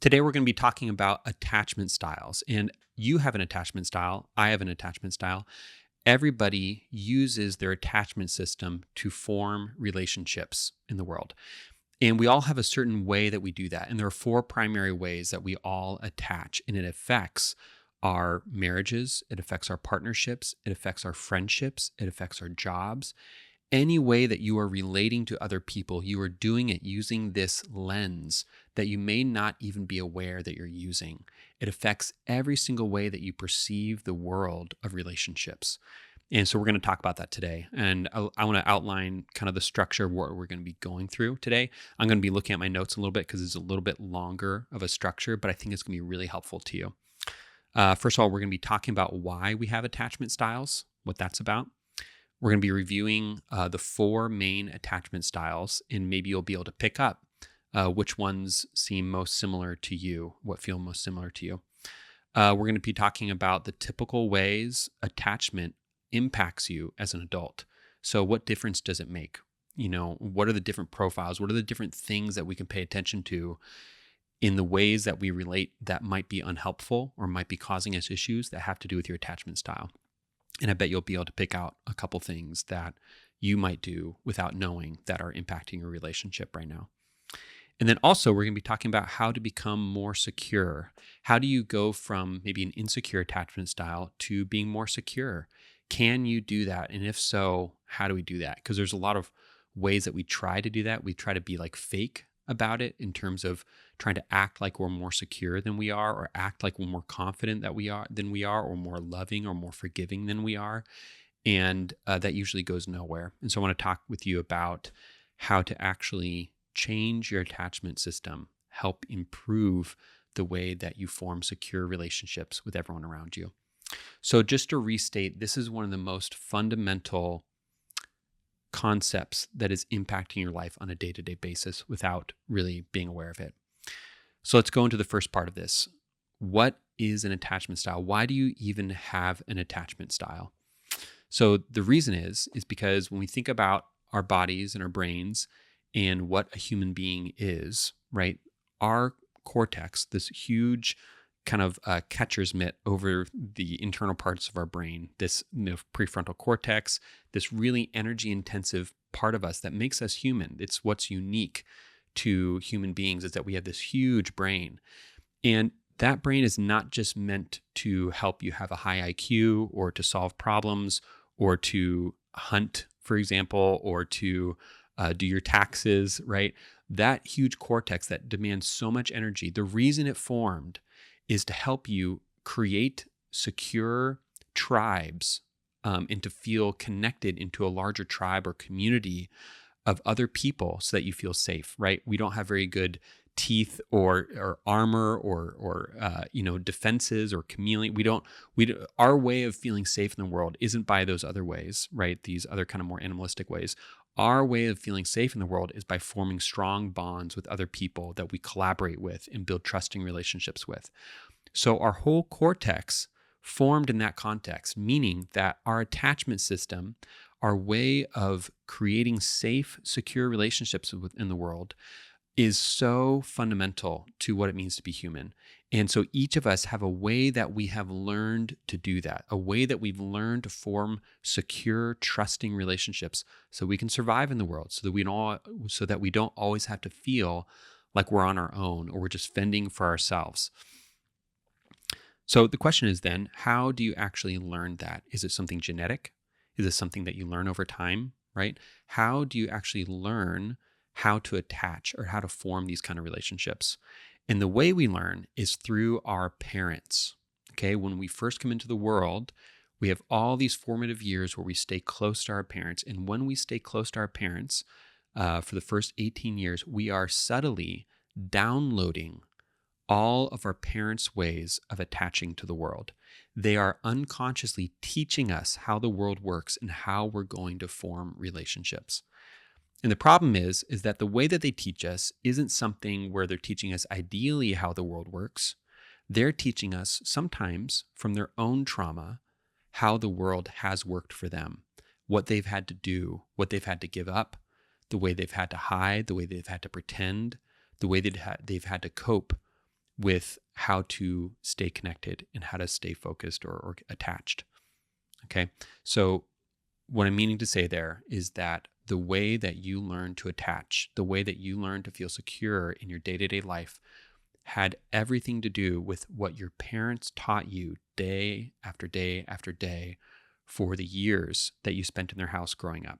Today, we're going to be talking about attachment styles. And you have an attachment style. I have an attachment style. Everybody uses their attachment system to form relationships in the world. And we all have a certain way that we do that. And there are four primary ways that we all attach. And it affects our marriages, it affects our partnerships, it affects our friendships, it affects our jobs. Any way that you are relating to other people, you are doing it using this lens that you may not even be aware that you're using. It affects every single way that you perceive the world of relationships. And so we're going to talk about that today. And I want to outline kind of the structure of what we're going to be going through today. I'm going to be looking at my notes a little bit because it's a little bit longer of a structure, but I think it's going to be really helpful to you. First of all, we're going to be talking about why we have attachment styles, what that's about. We're going to be reviewing the four main attachment styles, and maybe you'll be able to pick up which ones seem most similar to you, what feel most similar to you. We're going to be talking about the typical ways attachment impacts you as an adult. So what difference does it make? What are the different profiles? What are the different things that we can pay attention to in the ways that we relate that might be unhelpful or might be causing us issues that have to do with your attachment style? And I bet you'll be able to pick out a couple things that you might do without knowing that are impacting your relationship right now. And then also, we're going to be talking about how to become more secure. How do you go from maybe an insecure attachment style to being more secure? Can you do that? And if so, how do we do that? Because there's a lot of ways that we try to do that. We try to be like fake about it in terms of trying to act like we're more secure than we are, or act like we're more confident than we are, or more loving or more forgiving than we are. And that usually goes nowhere. And so I want to talk with you about how to actually change your attachment system, help improve the way that you form secure relationships with everyone around you. So just to restate, this is one of the most fundamental concepts that is impacting your life on a day-to-day basis without really being aware of it. So let's go into the first part of this. What is an attachment style? Why do you even have an attachment style? So the reason is because when we think about our bodies and our brains and what a human being is, right? Our cortex, this huge kind of catcher's mitt over the internal parts of our brain, this prefrontal cortex, this really energy intensive part of us that makes us human. It's what's unique to human beings, is that we have this huge brain. And that brain is not just meant to help you have a high IQ or to solve problems or to hunt, for example, or to do your taxes, right? That huge cortex that demands so much energy, the reason it formed is to help you create secure tribes and to feel connected into a larger tribe or community of other people so that you feel safe, right? We don't have very good teeth or armor or defenses or chameleon. Our way of feeling safe in the world isn't by those other ways, right? These other kind of more animalistic ways. Our way of feeling safe in the world is by forming strong bonds with other people that we collaborate with and build trusting relationships with. So our whole cortex formed in that context, meaning that our attachment system, our way of creating safe, secure relationships within the world, is so fundamental to what it means to be human. And so each of us have a way that we have learned to do that, a way that we've learned to form secure, trusting relationships so we can survive in the world, so that we don't always have to feel like we're on our own or we're just fending for ourselves. So the question is then, how do you actually learn that? Is it something genetic? Is it something that you learn over time, right? How do you actually learn how to attach or how to form these kind of relationships? And the way we learn is through our parents. Okay, when we first come into the world, we have all these formative years where we stay close to our parents. And when we stay close to our parents for the first 18 years, we are subtly downloading all of our parents' ways of attaching to the world. They are unconsciously teaching us how the world works and how we're going to form relationships. And the problem is that the way that they teach us isn't something where they're teaching us ideally how the world works. They're teaching us sometimes from their own trauma how the world has worked for them, what they've had to do, what they've had to give up, the way they've had to hide, the way they've had to pretend, the way they've had to cope with how to stay connected and how to stay focused or attached. Okay. So what I'm meaning to say there is that the way that you learn to attach, the way that you learn to feel secure in your day-to-day life had everything to do with what your parents taught you day after day after day for the years that you spent in their house growing up.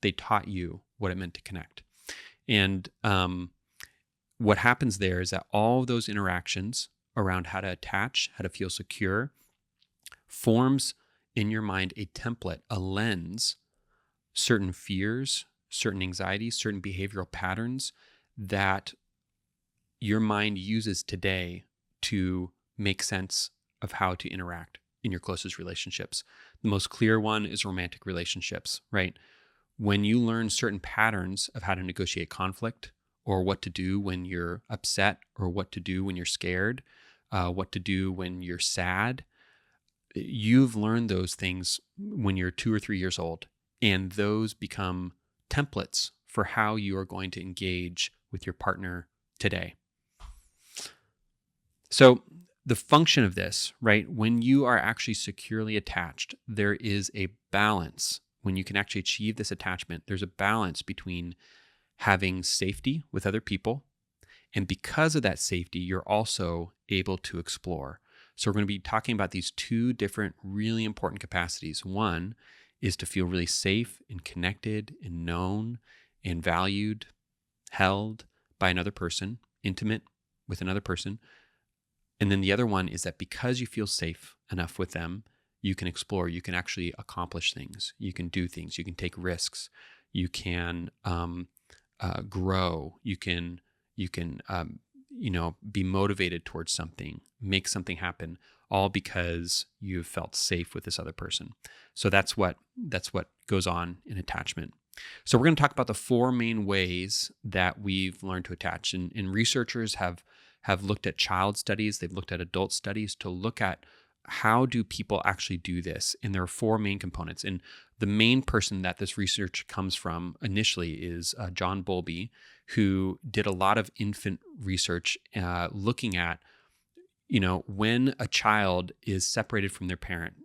They taught you what it meant to connect. And what happens there is that all of those interactions around how to attach, how to feel secure, forms in your mind a template, a lens, certain fears, certain anxieties, certain behavioral patterns that your mind uses today to make sense of how to interact in your closest relationships. The most clear one is romantic relationships, right? When you learn certain patterns of how to negotiate conflict, or what to do when you're upset, or what to do when you're scared, what to do when you're sad, you've learned those things when you're 2 or 3 years old, and those become templates for how you are going to engage with your partner today. So the function of this, right, when you are actually securely attached, there is a balance. When you can actually achieve this attachment, there's a balance between having safety with other people, and because of that safety, you're also able to explore. So we're going to be talking about these two different really important capacities. One is to feel really safe and connected and known and valued, held by another person, intimate with another person. And then the other one is that because you feel safe enough with them, you can explore, you can actually accomplish things, you can do things, you can take risks, you can grow, you can be motivated towards something, make something happen, all because you've felt safe with this other person. So that's what goes on in attachment. So we're going to talk about the 4 main ways that we've learned to attach. And researchers have looked at child studies, they've looked at adult studies to look at how do people actually do this. And there are 4 main components. And the main person that this research comes from initially is John Bowlby, who did a lot of infant research looking at, when a child is separated from their parent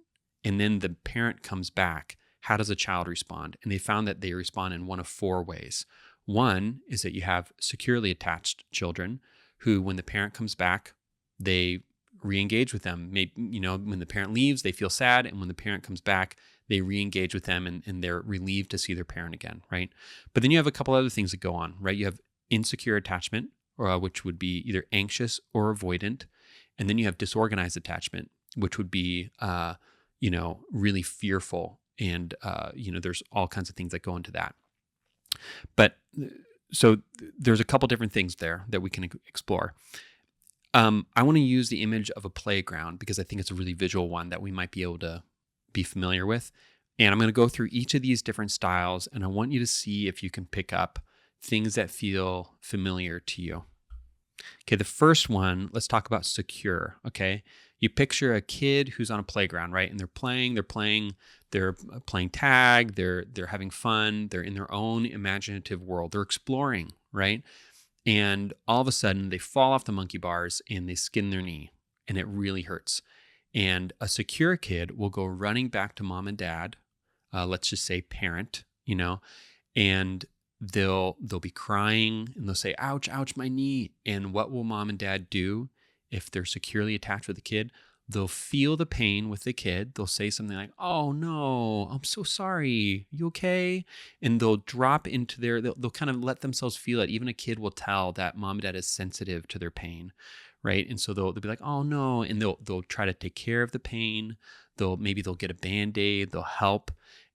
and then the parent comes back, how does a child respond? And they found that they respond in one of 4 ways. One is that you have securely attached children who, when the parent comes back, they re-engage with them. Maybe, when the parent leaves, they feel sad. And when the parent comes back, they re-engage with them and they're relieved to see their parent again, right? But then you have a couple other things that go on, right? You have insecure attachment, which would be either anxious or avoidant. And then you have disorganized attachment, which would be, really fearful. And, there's all kinds of things that go into that. But so there's a couple different things there that we can explore. I want to use the image of a playground because I think it's a really visual one that we might be able to be familiar with. And I'm going to go through each of these different styles, and I want you to see if you can pick up things that feel familiar to you. Okay, the first one, let's talk about secure, okay? You picture a kid who's on a playground, right? And they're playing tag, they're having fun, they're in their own imaginative world, they're exploring, right? And all of a sudden they fall off the monkey bars and they skin their knee and it really hurts. And a secure kid will go running back to mom and dad, let's just say parent, and they'll be crying and they'll say, ouch, ouch, my knee. And what will mom and dad do if they're securely attached with the kid? They'll feel the pain with the kid. They'll say something like, oh no, I'm so sorry. You okay? And they'll drop into they'll kind of let themselves feel it. Even a kid will tell that mom and dad is sensitive to their pain, right? And so they'll be like, oh no. And they'll try to take care of the pain. Maybe they'll get a Band-Aid, they'll help.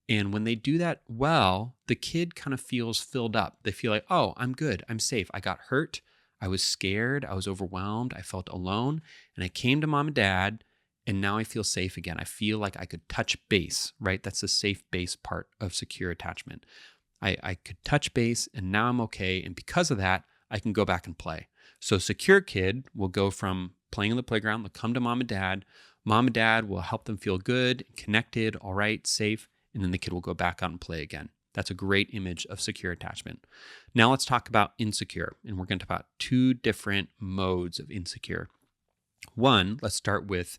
And when they do that well, the kid kind of feels filled up. They feel like, oh, I'm good. I'm safe. I got hurt. I was scared. I was overwhelmed. I felt alone. And I came to mom and dad, and now I feel safe again. I feel like I could touch base, right? That's the safe base part of secure attachment. I could touch base, and now I'm okay. And because of that, I can go back and play. So secure kid will go from playing on the playground, they'll come to mom and dad. Mom and dad will help them feel good, connected, all right, safe. And then the kid will go back out and play again. That's a great image of secure attachment. Now let's talk about insecure. And we're going to talk about two different modes of insecure. One, let's start with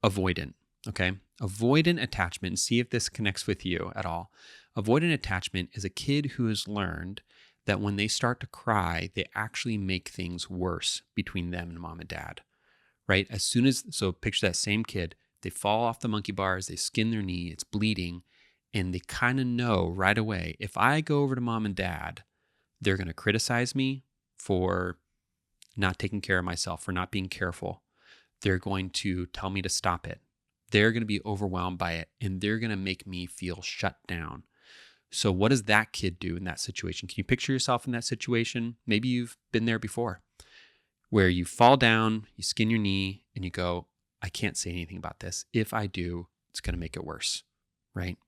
avoidant. Okay. Avoidant attachment, see if this connects with you at all. Avoidant attachment is a kid who has learned that when they start to cry, they actually make things worse between them and mom and dad, right? So picture that same kid, they fall off the monkey bars, they skin their knee, it's bleeding, and they kind of know right away, if I go over to mom and dad, they're going to criticize me for not taking care of myself, for not being careful. They're going to tell me to stop it. They're going to be overwhelmed by it, and they're going to make me feel shut down. So what does that kid do in that situation? Can you picture yourself in that situation? Maybe you've been there before, where you fall down, you skin your knee, and you go, I can't say anything about this. If I do, it's going to make it worse, right?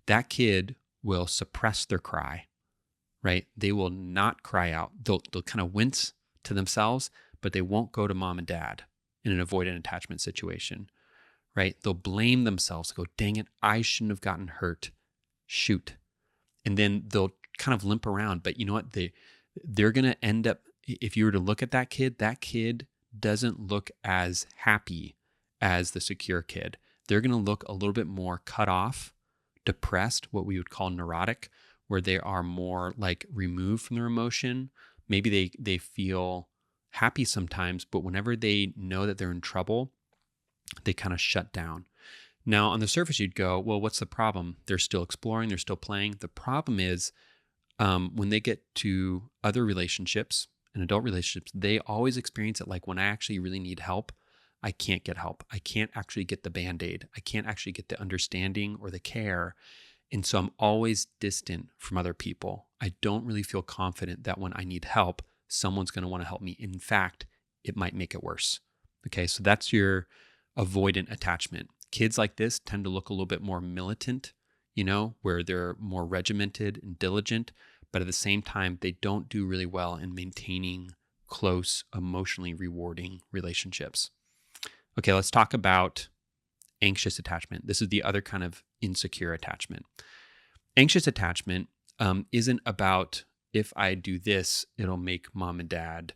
That kid will suppress their cry, right? They will not cry out. They'll kind of wince to themselves, but they won't go to mom and dad in an avoidant attachment situation, right? They'll blame themselves, go, dang it, I shouldn't have gotten hurt. Shoot. And then they'll kind of limp around. But you know what? They're going to end up, if you were to look at that kid doesn't look as happy as the secure kid. They're going to look a little bit more cut off, depressed, what we would call neurotic, where they are more like removed from their emotion. Maybe they feel happy sometimes, but whenever they know that they're in trouble, they kind of shut down. Now, on the surface, you'd go, well, what's the problem? They're still exploring, they're still playing. The problem is when they get to other relationships and adult relationships, they always experience it like when I actually really need help, I can't get help. I can't actually get the Band-Aid. I can't actually get the understanding or the care. And so I'm always distant from other people. I don't really feel confident that when I need help, someone's going to want to help me. In fact, it might make it worse. Okay, so that's your avoidant attachment. Kids like this tend to look a little bit more militant, where they're more regimented and diligent, but at the same time, they don't do really well in maintaining close, emotionally rewarding relationships. Okay, let's talk about anxious attachment. This is the other kind of insecure attachment. Anxious attachment isn't about, if I do this, it'll make mom and dad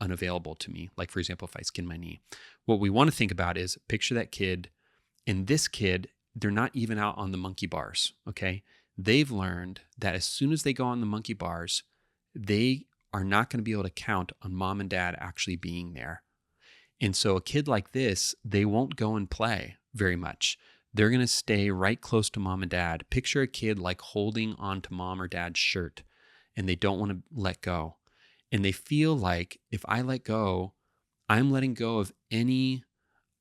unavailable to me. Like, for example, if I skin my knee. What we want to think about is picture that kid, and this kid, they're not even out on the monkey bars, okay? They've learned that as soon as they go on the monkey bars, they are not going to be able to count on mom and dad actually being there. And so a kid like this, they won't go and play very much. They're going to stay right close to mom and dad. Picture a kid like holding onto mom or dad's shirt, and they don't want to let go. And they feel like, if I let go, I'm letting go of any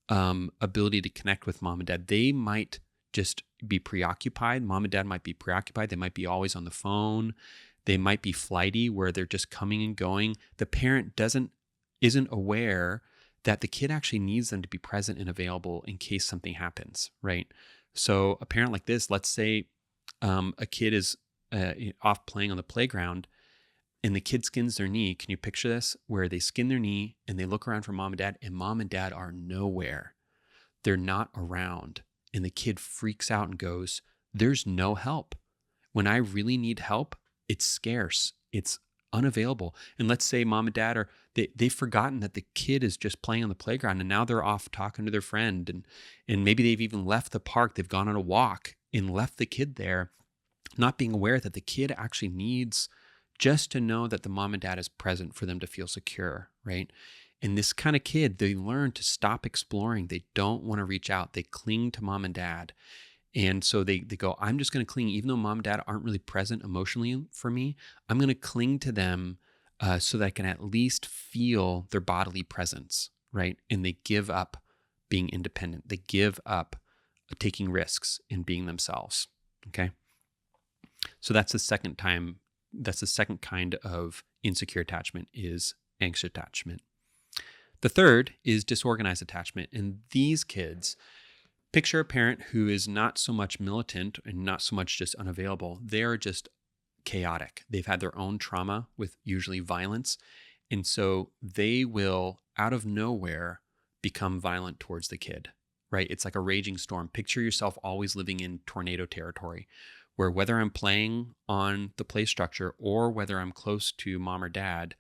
ability to connect with mom and dad. They might just be preoccupied. Mom and dad might be preoccupied. They might be always on the phone. They might be flighty, where they're just coming and going. The parent isn't aware that the kid actually needs them to be present and available in case something happens, right? So a parent like this, let's say a kid is off playing on the playground, and the kid skins their knee. Can you picture this? Where they skin their knee and they look around for mom and dad are nowhere. They're not around. And the kid freaks out and goes, there's no help. When I really need help, it's scarce. It's unavailable. And let's say mom and dad they've forgotten that the kid is just playing on the playground, and now they're off talking to their friend. And maybe they've even left the park. They've gone on a walk and left the kid there, not being aware that the kid actually needs just to know that the mom and dad is present for them to feel secure, right? And this kind of kid, they learn to stop exploring. They don't want to reach out. They cling to mom and dad. And so they go, I'm just going to cling, even though mom and dad aren't really present emotionally for me, I'm going to cling to them so that I can at least feel their bodily presence, right? And they give up being independent. They give up taking risks and being themselves, okay? So that's the second kind of insecure attachment, is anxious attachment. The third is disorganized attachment. And these kids, picture a parent who is not so much militant and not so much just unavailable. They are just chaotic. They've had their own trauma with usually violence. And so they will, out of nowhere, become violent towards the kid, right? It's like a raging storm. Picture yourself always living in tornado territory, where whether I'm playing on the play structure or whether I'm close to mom or dad,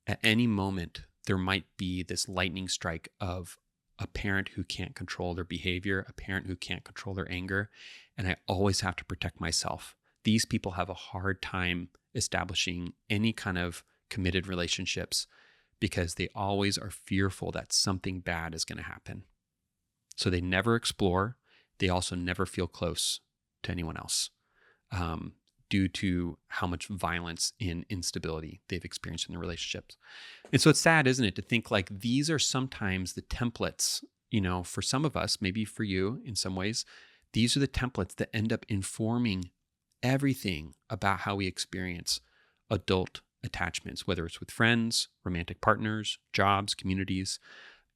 at any moment, there might be this lightning strike of a parent who can't control their behavior, a parent who can't control their anger, and I always have to protect myself. These people have a hard time establishing any kind of committed relationships because they always are fearful that something bad is going to happen. So they never explore. They also never feel close to anyone else due to how much violence and instability they've experienced in their relationships. And so it's sad, isn't it, to think like these are sometimes the templates, for some of us, maybe for you in some ways, these are the templates that end up informing everything about how we experience adult attachments, whether it's with friends, romantic partners, jobs, communities,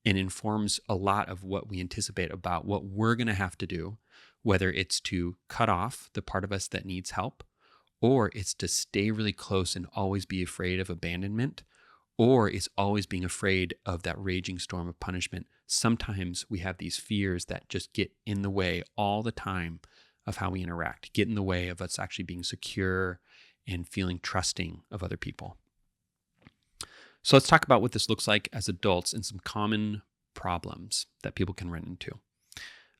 and informs a lot of what we anticipate about what we're going to have to do, whether it's to cut off the part of us that needs help, or it's to stay really close and always be afraid of abandonment, or it's always being afraid of that raging storm of punishment. Sometimes we have these fears that just get in the way all the time of how we interact, get in the way of us actually being secure and feeling trusting of other people. So let's talk about what this looks like as adults and some common problems that people can run into.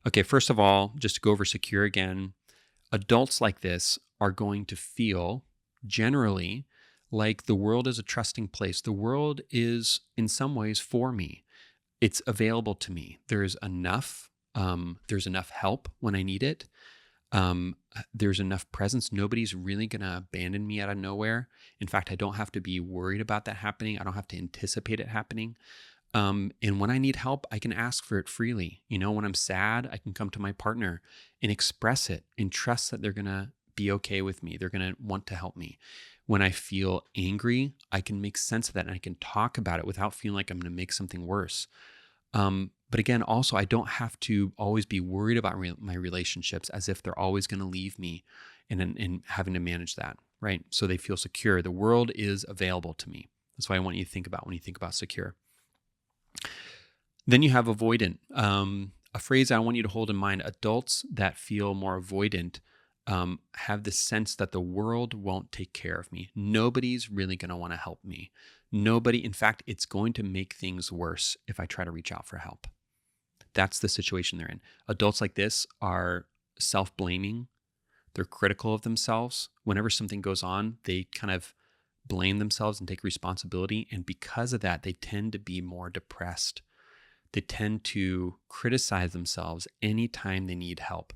Okay, first of all, just to go over secure again, adults like this are going to feel generally like the world is a trusting place. The world is in some ways for me. It's available to me. There's enough help when I need it. There's enough presence. Nobody's really going to abandon me out of nowhere. In fact, I don't have to be worried about that happening. I don't have to anticipate it happening. And when I need help, I can ask for it freely. When I'm sad, I can come to my partner and express it and trust that they're going to be okay with me. They're going to want to help me. When I feel angry, I can make sense of that and I can talk about it without feeling like I'm going to make something worse. But again, also, I don't have to always be worried about my relationships as if they're always going to leave me and having to manage that, right? So they feel secure. The world is available to me. That's what I want you to think about when you think about secure. Then you have avoidant. A phrase I want you to hold in mind: adults that feel more avoidant have the sense that the world won't take care of me. Nobody's really going to want to help me. Nobody, in fact, it's going to make things worse if I try to reach out for help. That's the situation they're in. Adults like this are self-blaming. They're critical of themselves. Whenever something goes on, they kind of blame themselves and take responsibility. And because of that, they tend to be more depressed. They tend to criticize themselves anytime they need help,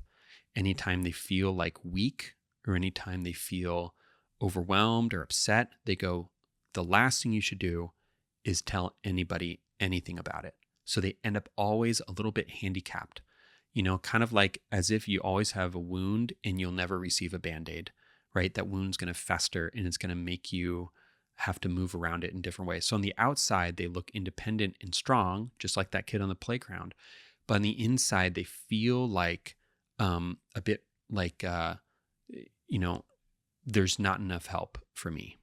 anytime they feel like weak, or anytime they feel overwhelmed or upset. They go, the last thing you should do is tell anybody anything about it. So they end up always a little bit handicapped, kind of like as if you always have a wound and you'll never receive a Band-Aid, right? That wound's going to fester and it's going to make you have to move around it in different ways. So on the outside, they look independent and strong, just like that kid on the playground. But on the inside, they feel like a bit like, there's not enough help for me,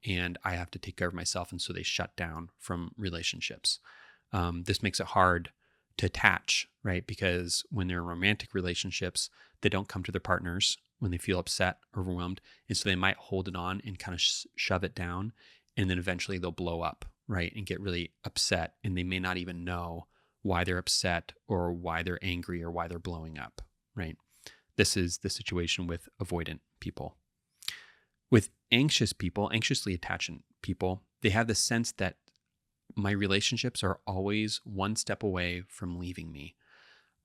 and I have to take care of myself. And so they shut down from relationships. This makes it hard to attach, right? Because when they're in romantic relationships, they don't come to their partners when they feel upset, overwhelmed. And so they might hold it on and kind of shove it down. And then eventually they'll blow up, right? And get really upset. And they may not even know why they're upset or why they're angry or why they're blowing up, right? This is the situation with avoidant people. With anxious people, anxiously attached people, they have the sense that my relationships are always one step away from leaving me.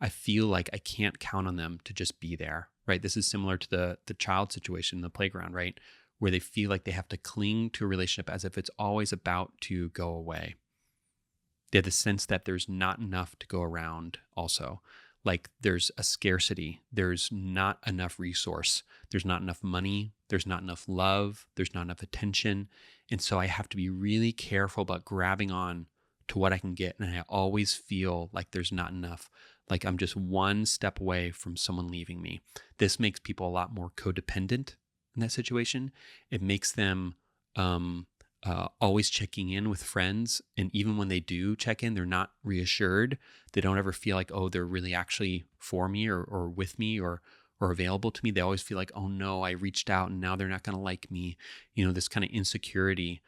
I feel like I can't count on them to just be there, right? This is similar to the child situation in the playground, right? Where they feel like they have to cling to a relationship as if it's always about to go away. They have the sense that there's not enough to go around also. Like there's a scarcity. There's not enough resource. There's not enough money. There's not enough love. There's not enough attention. And so I have to be really careful about grabbing on to what I can get. And I always feel like there's not enough. Like I'm just one step away from someone leaving me. This makes people a lot more codependent in that situation. It makes them always checking in with friends. And even when they do check in, they're not reassured. They don't ever feel like, oh, they're really actually for me or with me or or available to me, they always feel like, oh no, I reached out and now they're not going to like me. This kind of insecurity.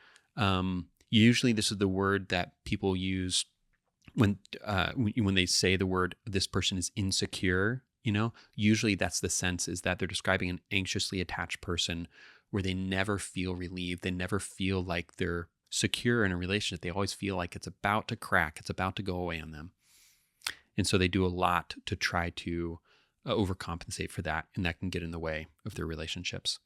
Usually this is the word that people use when they say the word, this person is insecure. Usually that's the sense, is that they're describing an anxiously attached person where they never feel relieved. They never feel like they're secure in a relationship. They always feel like it's about to crack. It's about to go away on them. And so they do a lot to try to overcompensate for that. And that can get in the way of their relationships.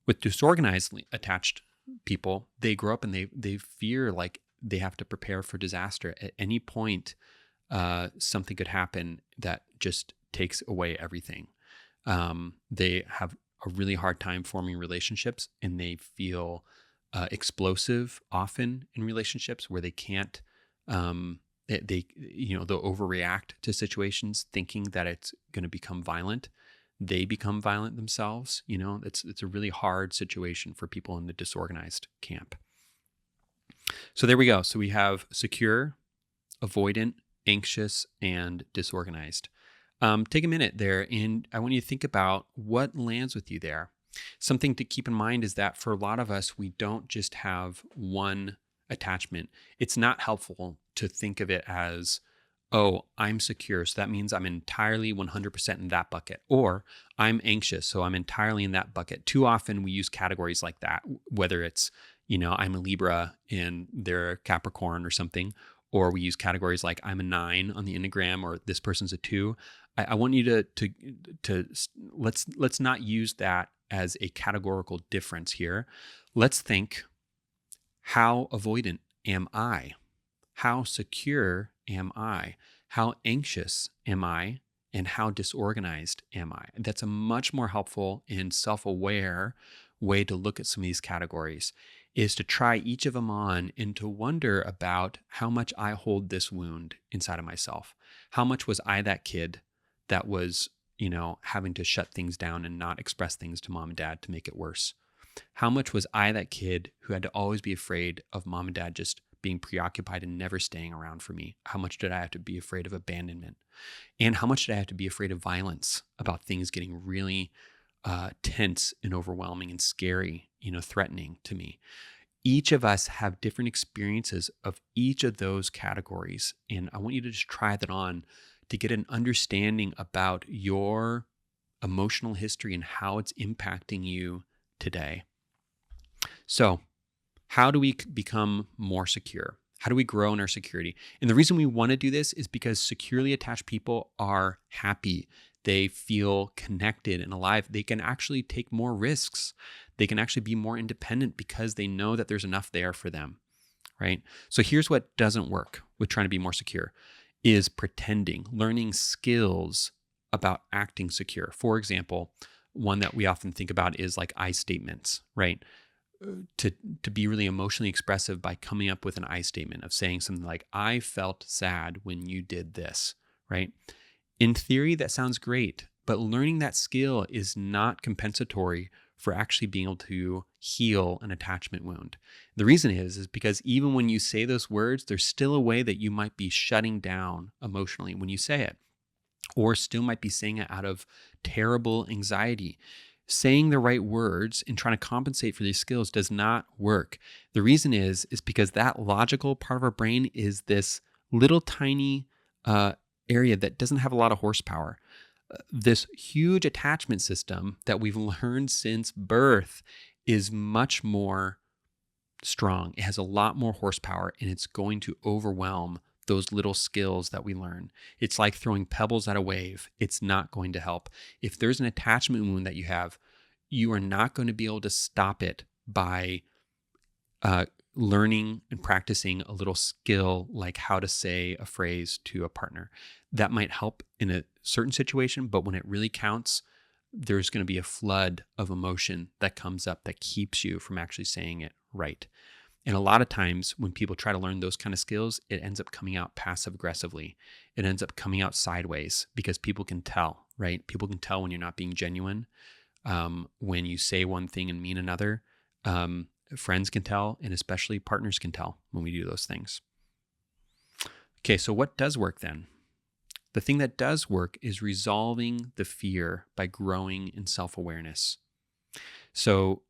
With disorganized attached people, they grow up and they fear like they have to prepare for disaster. At any point, something could happen that just takes away everything. They have a really hard time forming relationships, and they feel explosive often in relationships where they can't, they'll overreact to situations thinking that it's going to become violent. They become violent themselves. It's a really hard situation for people in the disorganized camp. So there we go. So we have secure, avoidant, anxious, and disorganized. Take a minute there, and I want you to think about what lands with you there. Something to keep in mind is that for a lot of us, we don't just have one attachment. It's not helpful to think of it as, oh, I'm secure, so that means I'm entirely 100% in that bucket. Or I'm anxious, so I'm entirely in that bucket. Too often we use categories like that, whether it's, I'm a Libra and they're Capricorn or something, or we use categories like I'm a 9 on the Enneagram, or this person's a 2. I want you to let's not use that as a categorical difference here. Let's think, how avoidant am I? How secure am I? How anxious am I? And how disorganized am I? That's a much more helpful and self-aware way to look at some of these categories, is to try each of them on and to wonder about how much I hold this wound inside of myself. How much was I that kid that was, having to shut things down and not express things to mom and dad to make it worse? How much was I that kid who had to always be afraid of mom and dad just being preoccupied and never staying around for me? How much did I have to be afraid of abandonment? And how much did I have to be afraid of violence, about things getting really tense and overwhelming and scary, threatening to me? Each of us have different experiences of each of those categories. And I want you to just try that on to get an understanding about your emotional history and how it's impacting you today. So, how do we become more secure? How do we grow in our security? And the reason we want to do this is because securely attached people are happy. They feel connected and alive. They can actually take more risks. They can actually be more independent because they know that there's enough there for them, right? So here's what doesn't work with trying to be more secure, is pretending, learning skills about acting secure. For example, one that we often think about is like I statements, right? To be really emotionally expressive by coming up with an I statement of saying something like, I felt sad when you did this, right? In theory, that sounds great, but learning that skill is not compensatory for actually being able to heal an attachment wound. The reason is because even when you say those words, there's still a way that you might be shutting down emotionally when you say it, or still might be saying it out of terrible anxiety. Saying the right words and trying to compensate for these skills does not work. The reason is because that logical part of our brain is this little tiny area that doesn't have a lot of horsepower. This huge attachment system that we've learned since birth is much more strong. It has a lot more horsepower, and it's going to overwhelm those little skills that we learn. It's like throwing pebbles at a wave. It's not going to help. If there's an attachment wound that you have, you are not going to be able to stop it by learning and practicing a little skill like how to say a phrase to a partner. That might help in a certain situation, but when it really counts, there's going to be a flood of emotion that comes up that keeps you from actually saying it right. And a lot of times when people try to learn those kind of skills, it ends up coming out passive aggressively. It ends up coming out sideways because people can tell, right? People can tell when you're not being genuine, when you say one thing and mean another. Friends can tell, and especially partners can tell when we do those things. Okay, so what does work then? The thing that does work is resolving the fear by growing in self-awareness. So,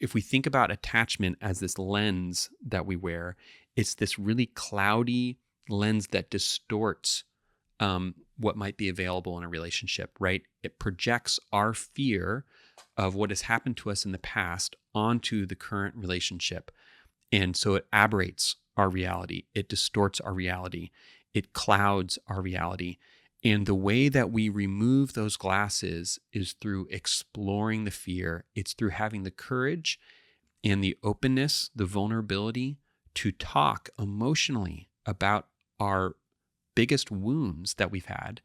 if we think about attachment as this lens that we wear, it's this really cloudy lens that distorts what might be available in a relationship, right? It projects our fear of what has happened to us in the past onto the current relationship. And so it aberrates our reality. It distorts our reality. It clouds our reality. And the way that we remove those glasses is through exploring the fear. It's through having the courage and the openness, the vulnerability to talk emotionally about our biggest wounds that we've had,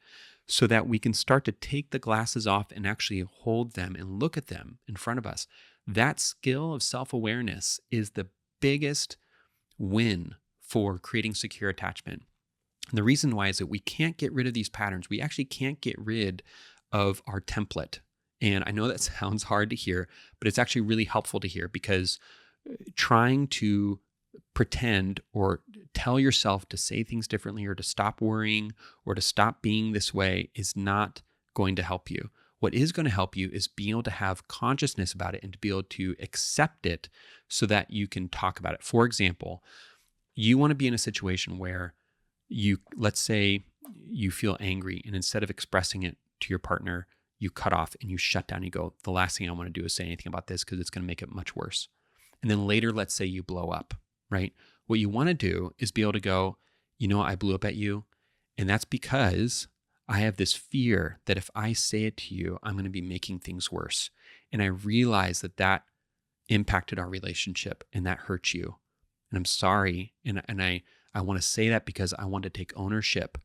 so that we can start to take the glasses off and actually hold them and look at them in front of us. That skill of self-awareness is the biggest win for creating secure attachment. And the reason why is that we can't get rid of these patterns. We actually can't get rid of our template. And I know that sounds hard to hear, but it's actually really helpful to hear, because trying to pretend or tell yourself to say things differently or to stop worrying or to stop being this way is not going to help you. What is going to help you is being able to have consciousness about it and to be able to accept it so that you can talk about it. For example, you want to be in a situation where let's say you feel angry, and instead of expressing it to your partner, you cut off and you shut down. You go, the last thing I want to do is say anything about this because it's going to make it much worse. And then later, let's say you blow up, right? What you want to do is be able to go, I blew up at you. And that's because I have this fear that if I say it to you, I'm going to be making things worse. And I realize that impacted our relationship and that hurt you. And I'm sorry. And I want to say that because I want to take ownership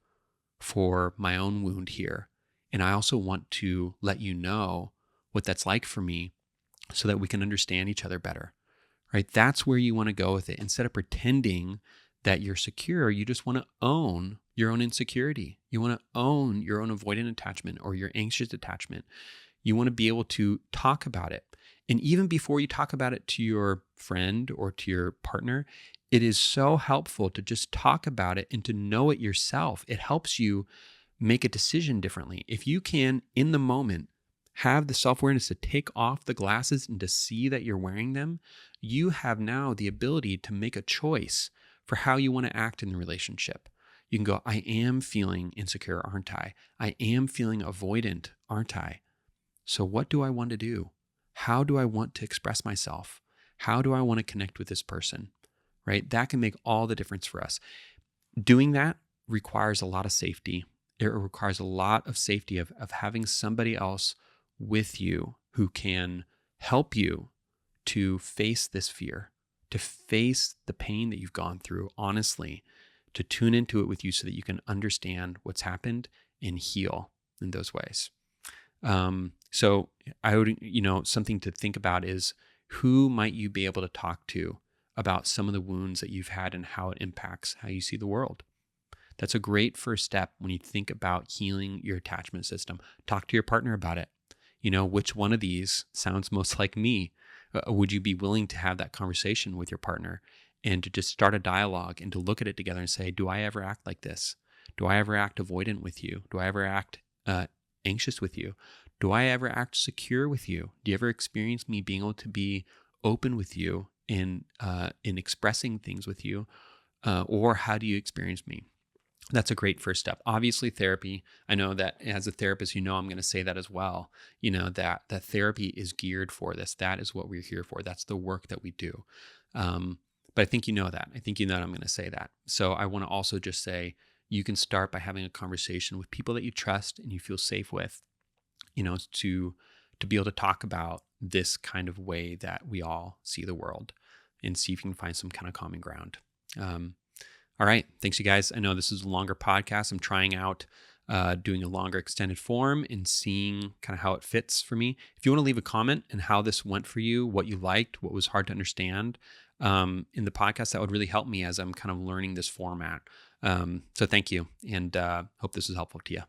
for my own wound here. And I also want to let you know what that's like for me so that we can understand each other better, right? That's where you want to go with it. Instead of pretending that you're secure, you just want to own your own insecurity. You want to own your own avoidant attachment or your anxious attachment. You want to be able to talk about it. And even before you talk about it to your friend or to your partner, it is so helpful to just talk about it and to know it yourself. It helps you make a decision differently. If you can, in the moment, have the self-awareness to take off the glasses and to see that you're wearing them, you have now the ability to make a choice for how you want to act in the relationship. You can go, I am feeling insecure, aren't I? I am feeling avoidant, aren't I? So what do I want to do? How do I want to express myself? How do I want to connect with this person? Right? That can make all the difference for us. Doing that requires a lot of safety. It requires a lot of safety of having somebody else with you who can help you to face this fear, to face the pain that you've gone through honestly, to tune into it with you so that you can understand what's happened and heal in those ways. So I would, something to think about is, who might you be able to talk to about some of the wounds that you've had and how it impacts how you see the world? That's a great first step when you think about healing your attachment system. Talk to your partner about it. Which one of these sounds most like me? Would you be willing to have that conversation with your partner and to just start a dialogue and to look at it together and say, do I ever act like this? Do I ever act avoidant with you? Do I ever act anxious with you? Do I ever act secure with you? Do you ever experience me being able to be open with you in expressing things with you? Or how do you experience me? That's a great first step. Obviously, therapy. I know that as a therapist, I'm going to say that as well. That therapy is geared for this. That is what we're here for. That's the work that we do. But I think you know that. I think you know that I'm going to say that. So I want to also just say, you can start by having a conversation with people that you trust and you feel safe with, to be able to talk about this kind of way that we all see the world and see if you can find some kind of common ground. All right. Thanks, you guys. I know this is a longer podcast. I'm trying out doing a longer extended form and seeing kind of how it fits for me. If you want to leave a comment and how this went for you, what you liked, what was hard to understand in the podcast, that would really help me as I'm kind of learning this format. So thank you, and hope this is helpful to you.